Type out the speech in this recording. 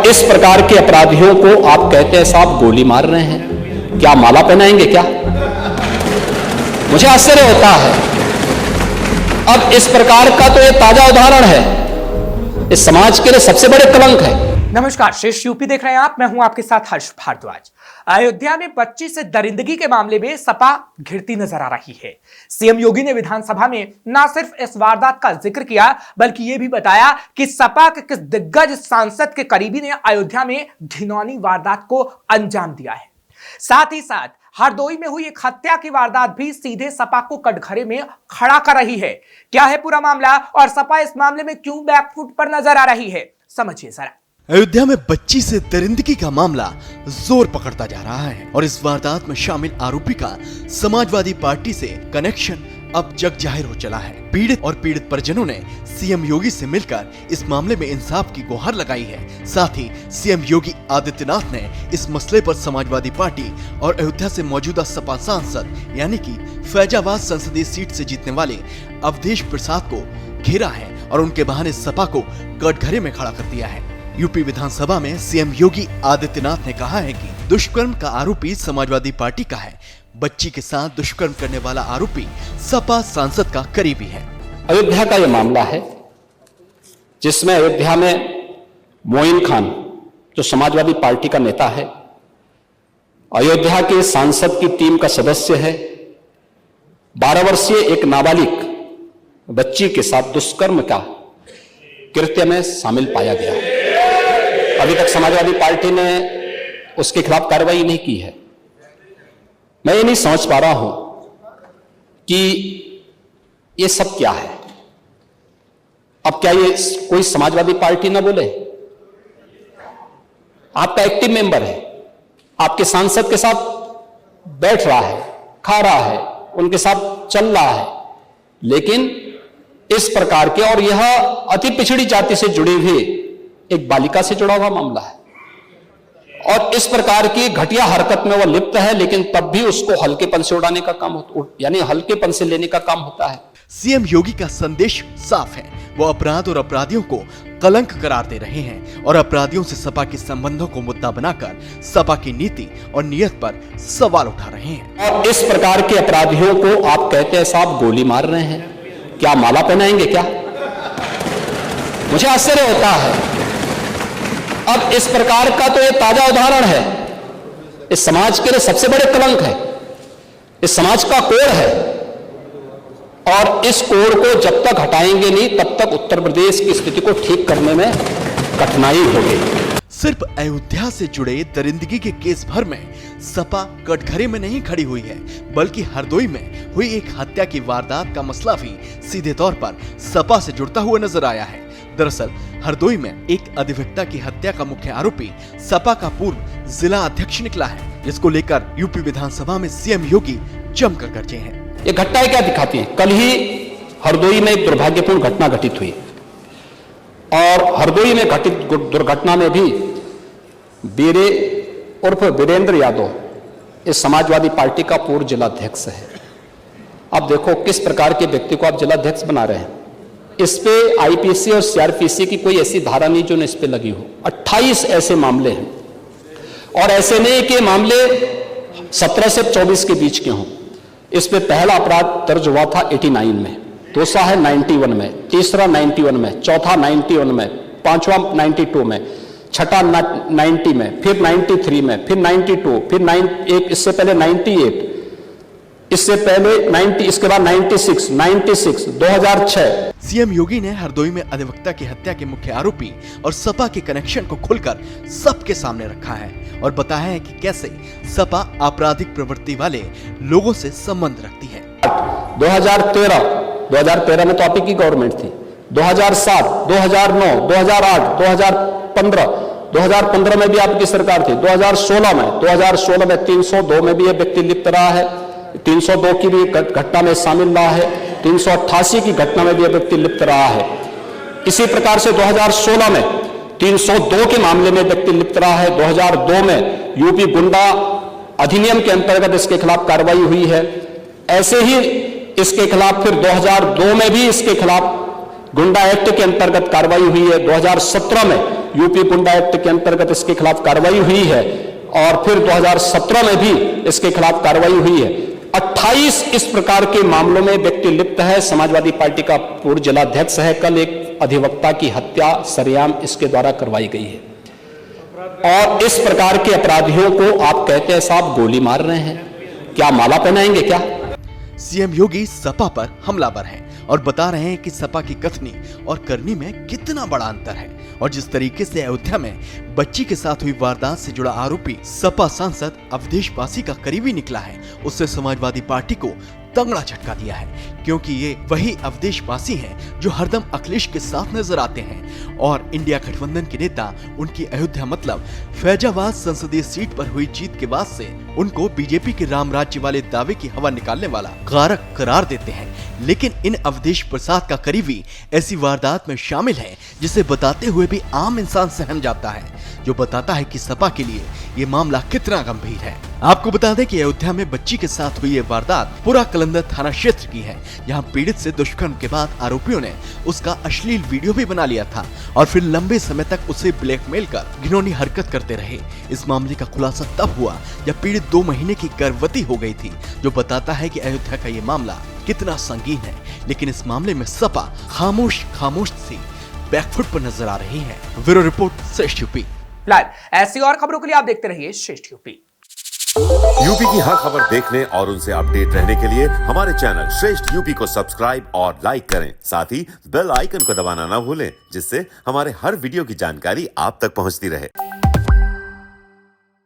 इस प्रकार के अपराधियों को आप कहते हैं साहब गोली मार रहे हैं, क्या माला पहनाएंगे क्या? मुझे आश्चर्य होता है। अब इस प्रकार का तो ये ताजा उदाहरण है, इस समाज के लिए सबसे बड़े कलंक है। नमस्कार, श्रेष्ठ यूपी देख रहे हैं आप, मैं हूं आपके साथ हर्ष भारद्वाज। अयोध्या में बच्ची से दरिंदगी के मामले में सपा घिरती नजर आ रही है। सीएम योगी ने विधानसभा में न सिर्फ इस वारदात का जिक्र किया, बल्कि यह भी बताया कि सपा के किस दिग्गज सांसद के करीबी ने अयोध्या में घिनौनी वारदात को अंजाम दिया है। साथ ही साथ हरदोई में हुई एक हत्या की वारदात भी सीधे सपा को कटघरे में खड़ा कर रही है। क्या है पूरा मामला और सपा इस मामले में क्यों बैकफुट पर नजर आ रही है, समझिए जरा। अयोध्या में बच्ची से दरिंदगी का मामला जोर पकड़ता जा रहा है और इस वारदात में शामिल आरोपी का समाजवादी पार्टी से कनेक्शन अब जग जाहिर हो चला है। पीड़ित और पीड़ित परिजनों ने सीएम योगी से मिलकर इस मामले में इंसाफ की गुहार लगाई है। साथ ही सीएम योगी आदित्यनाथ ने इस मसले पर समाजवादी पार्टी और अयोध्या से मौजूदा सपा सांसद यानी कि फैजाबाद संसदीय सीट से जीतने वाले अवधेश प्रसाद को घेरा है और उनके बहाने सपा को कटघरे में खड़ा कर दिया है। यूपी विधानसभा में सीएम योगी आदित्यनाथ ने कहा है कि दुष्कर्म का आरोपी समाजवादी पार्टी का है। बच्ची के साथ दुष्कर्म करने वाला आरोपी सपा सांसद का करीबी है। अयोध्या का यह मामला है जिसमें अयोध्या में मोइन खान जो समाजवादी पार्टी का नेता है, अयोध्या के सांसद की टीम का सदस्य है, 12 वर्षीय एक नाबालिग बच्ची के साथ दुष्कर्म का कृत्य में शामिल पाया गया। अभी तक समाजवादी पार्टी ने उसके खिलाफ कार्रवाई नहीं की है। मैं ये नहीं समझ पा रहा हूं कि ये सब क्या है। अब क्या ये कोई समाजवादी पार्टी ना बोले? आपका एक्टिव मेंबर है, आपके सांसद के साथ बैठ रहा है, खा रहा है, उनके साथ चल रहा है, लेकिन इस प्रकार के, और यह अति पिछड़ी जाति से जुड़ी हुई एक बालिका से जुड़ा हुआ मामला है और इस प्रकार की घटिया हरकत में वह लिप्त है, लेकिन तब भी उसको हल्केपन से उड़ाने का काम यानी हल्केपन से लेने का काम होता है। सीएम योगी का संदेश साफ है, वो अपराध और अपराधियों को कलंक करार दे रहे हैं और अपराधियों से सपा के संबंधों को मुद्दा बनाकर सपा की नीति और नियत पर सवाल उठा रहे हैं। और इस प्रकार के अपराधियों को आप कहते हैं साहब गोली मार रहे हैं, क्या माला पहनाएंगे क्या? मुझे आश्चर्य होता है। अब इस प्रकार का तो ये ताजा उदाहरण है, इस समाज के लिए सबसे बड़े कलंक है, इस समाज का कोड़ है और इस कोड़ को जब तक हटाएंगे नहीं तब तक उत्तर प्रदेश की स्थिति को ठीक करने में कठिनाई होगी। सिर्फ अयोध्या से जुड़े दरिंदगी के केस भर में सपा कटघरे में नहीं खड़ी हुई है, बल्कि हरदोई में हुई एक हत्या की वारदात का मसला भी सीधे तौर पर सपा से जुड़ता हुआ नजर आया है। दरअसल हरदोई में एक अधिवक्ता की हत्या का मुख्य आरोपी सपा का पूर्व जिला अध्यक्ष निकला है, जिसको लेकर यूपी विधानसभा में सीएम योगी जमकर गरजे हैं। ये घटनाएं क्या दिखाती हैं? कल ही हरदोई में एक दुर्भाग्यपूर्ण घटना घटित हुई और हरदोई में घटित दुर्घटना में भी बीरे उर्फ वीरेंद्र यादव इस समाजवादी पार्टी का पूर्व जिलाध्यक्ष है। अब देखो किस प्रकार के व्यक्ति को आप जिलाध्यक्ष बना रहे हैं। इस पे आईपीसी और सीआरपीसी की कोई ऐसी धारा नहीं जो इस पे लगी हो। 28 ऐसे मामले हैं और ऐसे नहीं कि मामले 17 से 24 के बीच के हों। इस पे पहला अपराध दर्ज हुआ था 89 में, दूसरा है 91 में, तीसरा 91 में, चौथा 91 में, पांचवा 92 में, छठा 90 में, फिर 93 में, फिर 92, फिर इससे पहले 98, इससे पहले 90, इसके बाद 96, 2006। सीएम योगी ने हरदोई में अधिवक्ता की हत्या के मुख्य आरोपी और सपा के कनेक्शन को खुलकर सबके सामने रखा है और बताया है कि कैसे सपा आपराधिक प्रवृत्ति वाले लोगों से संबंध रखती है। 2013 में तो आप ही की गवर्नमेंट थी, 2007, 2009, 2008, 2015 में भी आपकी सरकार थी, 2016 में 302 में भी यह व्यक्ति लिप्त रहा है, 302 की भी घटना में शामिल रहा है, 388 की घटना में भी यह व्यक्ति लिप्त रहा है। इसी प्रकार से 2016 में 302 के मामले में व्यक्ति लिप्त रहा है। 2002 में यूपी गुंडा अधिनियम के अंतर्गत इसके खिलाफ कार्रवाई हुई है। ऐसे ही इसके खिलाफ फिर 2002 में भी इसके खिलाफ गुंडा एक्ट के अंतर्गत कार्रवाई हुई है। 2017 में यूपी पुंडा एक्ट के अंतर्गत इसके खिलाफ कार्रवाई हुई है और फिर 2017 में भी इसके खिलाफ कार्रवाई हुई है। 28 इस प्रकार के मामलों में व्यक्ति लिप्त है। समाजवादी पार्टी का पूर्व जिलाध्यक्ष है। कल एक अधिवक्ता की हत्या सरेआम इसके द्वारा करवाई गई है और इस प्रकार के अपराधियों को आप कहते हैं साहब गोली मार रहे हैं, क्या माला पहनाएंगे क्या? सीएम योगी सपा पर हमलावर हैं और बता रहे हैं कि सपा की कथनी और करनी में कितना बड़ा अंतर है और जिस तरीके से अयोध्या में बच्ची के साथ हुई वारदात से जुड़ा आरोपी सपा सांसद अवधेश पासी का करीबी निकला है, उससे समाजवादी पार्टी को तगड़ा झटका दिया है, क्योंकि ये वही अवधेश पासी हैं जो हरदम अखिलेश के साथ नजर आते हैं और इंडिया गठबंधन के नेता उनकी अयोध्या मतलब फैजाबाद संसदीय सीट पर हुई जीत के बाद से उनको बीजेपी के राम राज्य वाले दावे की हवा निकालने वाला कारक करार देते हैं। लेकिन इन अवधेश प्रसाद का करीबी ऐसी वारदात में शामिल है जिसे बताते हुए भी आम इंसान सहम जाता है, जो बताता है कि सपा के लिए ये मामला कितना गंभीर है। आपको बता दें कि अयोध्या में बच्ची के साथ हुई ये वारदात पूरा कलंदर थाना क्षेत्र की है, जहां पीड़ित से दुष्कर्म के बाद आरोपियों ने उसका अश्लील वीडियो भी बना लिया था और फिर लंबे समय तक उसे ब्लैकमेल कर घिनौनी हरकत करते रहे। इस मामले का खुलासा तब हुआ जब पीड़ित 2 महीने की गर्भवती हो गई थी, जो बताता है कि अयोध्या का ये मामला कितना संगीन है। लेकिन इस मामले में सपा खामोश सी बैकफुट पर नजर आ रही है। ब्यूरो रिपोर्ट श्रेष्ठ यूपी। ऐसी और खबरों के लिए आप देखते रहिए श्रेष्ठ यूपी। यूपी की हर खबर देखने और उनसे अपडेट रहने के लिए हमारे चैनल श्रेष्ठ यूपी को सब्सक्राइब और लाइक करें। साथ ही बेल आइकन को दबाना ना भूलें, जिससे हमारे हर वीडियो की जानकारी आप तक पहुंचती रहे।